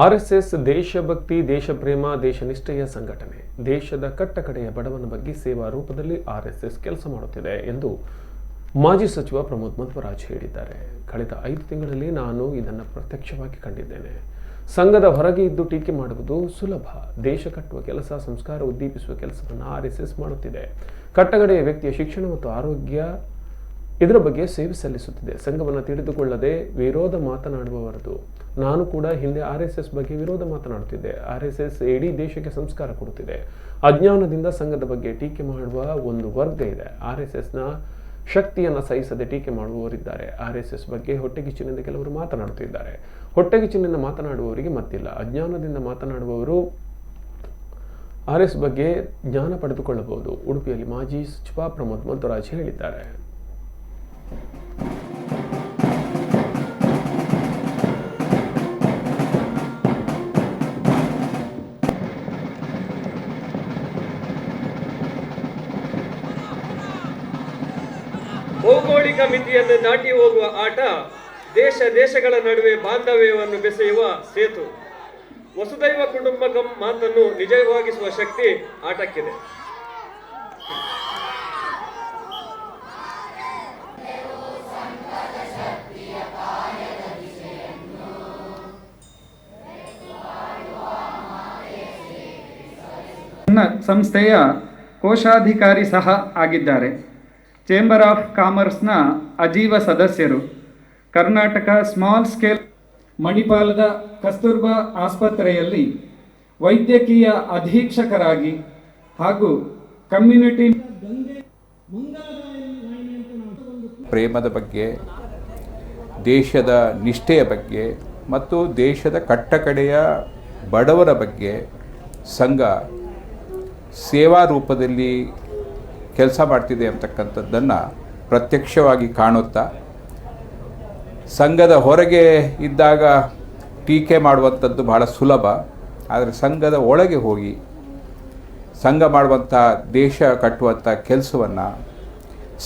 RSS ದೇಶಭಕ್ತಿ, ದೇಶಪ್ರೇಮ, ದೇಶನಿಷ್ಠೆಯ ಸಂಘಟನೆ. ದೇಶದ ಕಟ್ಟಕಡೆಯ ಬಡವನ ಬಗ್ಗೆ ಸೇವಾ ರೂಪದಲ್ಲಿ ಆರ್ಎಸ್ಎಸ್ ಕೆಲಸ ಮಾಡುತ್ತಿದೆ ಎಂದು ಮಾಜಿ ಸಚಿವ ಪ್ರಮೋದ್ ಮಧ್ವರಾಜ್ ಹೇಳಿದ್ದಾರೆ. ಕಳೆದ 5 ತಿಂಗಳಲ್ಲಿ ನಾನು ಇದನ್ನು ಪ್ರತ್ಯಕ್ಷವಾಗಿ ಕಂಡಿದ್ದೇನೆ. ಸಂಘದ ಹೊರಗೆ ಇದ್ದು ಟೀಕೆ ಮಾಡುವುದು ಸುಲಭ. ದೇಶ ಕಟ್ಟುವ ಕೆಲಸ, ಸಂಸ್ಕಾರ ಉದ್ದೀಪಿಸುವ ಕೆಲಸವನ್ನು ಆರ್ಎಸ್ಎಸ್ ಮಾಡುತ್ತಿದೆ. ಕಟ್ಟಕಡೆಯ ವ್ಯಕ್ತಿಯ ಶಿಕ್ಷಣ ಮತ್ತು ಆರೋಗ್ಯ ಇದರ ಬಗ್ಗೆ ಸೇವೆ ಸಲ್ಲಿಸುತ್ತಿದೆ. ಸಂಘವನ್ನು ತಿಳಿದುಕೊಳ್ಳದೆ ವಿರೋಧ ಮಾತನಾಡುವವರದು. ನಾನು ಕೂಡ ಹಿಂದೆ ಆರ್ಎಸ್ಎಸ್ ಬಗ್ಗೆ ವಿರೋಧ ಮಾತನಾಡುತ್ತಿದ್ದೆ. ಆರ್ಎಸ್ಎಸ್ ಇಡೀ ದೇಶಕ್ಕೆ ಸಂಸ್ಕಾರ ಕೊಡುತ್ತಿದೆ. ಅಜ್ಞಾನದಿಂದ ಸಂಘದ ಬಗ್ಗೆ ಟೀಕೆ ಮಾಡುವ ಒಂದು ವರ್ಗ ಇದೆ. ಆರ್ಎಸ್ಎಸ್ನ ಶಕ್ತಿಯನ್ನು ಸಹಿಸದೆ ಟೀಕೆ ಮಾಡುವವರಿದ್ದಾರೆ. ಆರ್ಎಸ್ಎಸ್ ಬಗ್ಗೆ ಹೊಟ್ಟೆಕಿಚ್ಚಿನಿಂದ ಕೆಲವರು ಮಾತನಾಡುತ್ತಿದ್ದಾರೆ. ಹೊಟ್ಟೆಕಿಚ್ಚಿನಿಂದ ಮಾತನಾಡುವವರಿಗೆ ಮತ್ತಿಲ್ಲ. ಅಜ್ಞಾನದಿಂದ ಮಾತನಾಡುವವರು ಆರ್ಎಸ್ ಬಗ್ಗೆ ಜ್ಞಾನ ಪಡೆದುಕೊಳ್ಳಬಹುದು. ಉಡುಪಿಯಲ್ಲಿ ಮಾಜಿ ಸಚಿವ ಪ್ರಮೋದ್ ಮಧ್ವರಾಜ್ ಹೇಳಿದ್ದಾರೆ. ಭೌಗೋಳಿಕ ಮಿತಿಯನ್ನು ದಾಟಿ ಹೋಗುವ ಆಟ, ದೇಶಗಳ ನಡುವೆ ಬಾಂಧವ್ಯವನ್ನು ಬೆಸೆಯುವ ಸೇತು. ವಸುದೈವ ಕುಟುಂಬಕಂ ಮಾತನ್ನು ನಿಜವಾಗಿಸುವ ಶಕ್ತಿ ಆಟಕ್ಕಿದೆ. ಸಂಸ್ಥೆಯ ಕೋಶಾಧಿಕಾರಿ ಸಹ ಆಗಿದ್ದಾರೆ. ಚೇಂಬರ್ ಆಫ್ ಕಾಮರ್ಸ್ನ ಅಜೀವ ಸದಸ್ಯರು. ಕರ್ನಾಟಕ ಸ್ಮಾಲ್ ಸ್ಕೇಲ್ ಮಣಿಪಾಲದ ಕಸ್ತೂರ್ಬಾ ಆಸ್ಪತ್ರೆಯಲ್ಲಿ ವೈದ್ಯಕೀಯ ಅಧೀಕ್ಷಕರಾಗಿ ಹಾಗೂ ಕಮ್ಯುನಿಟಿ ಪ್ರೇಮದ ಬಗ್ಗೆ, ದೇಶದ ನಿಷ್ಠೆಯ ಬಗ್ಗೆ ಮತ್ತು ದೇಶದ ಕಟ್ಟಕಡೆಯ ಬಡವರ ಬಗ್ಗೆ ಸಂಘ ಸೇವಾ ರೂಪದಲ್ಲಿ ಕೆಲಸ ಮಾಡ್ತಿದೆ ಅಂತಕ್ಕಂಥದ್ದನ್ನು ಪ್ರತ್ಯಕ್ಷವಾಗಿ ಕಾಣುತ್ತಾ, ಸಂಘದ ಹೊರಗೆ ಇದ್ದಾಗ ಟೀಕೆ ಮಾಡುವಂಥದ್ದು ಬಹಳ ಸುಲಭ. ಆದರೆ ಸಂಘದ ಒಳಗೆ ಹೋಗಿ ಸಂಘ ಮಾಡುವಂಥ, ದೇಶ ಕಟ್ಟುವಂಥ ಕೆಲಸವನ್ನು,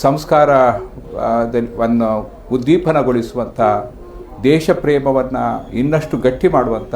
ಸಂಸ್ಕಾರವನ್ನು ಉದ್ದೀಪನಗೊಳಿಸುವಂಥ, ದೇಶ ಪ್ರೇಮವನ್ನು ಇನ್ನಷ್ಟು ಗಟ್ಟಿ ಮಾಡುವಂಥ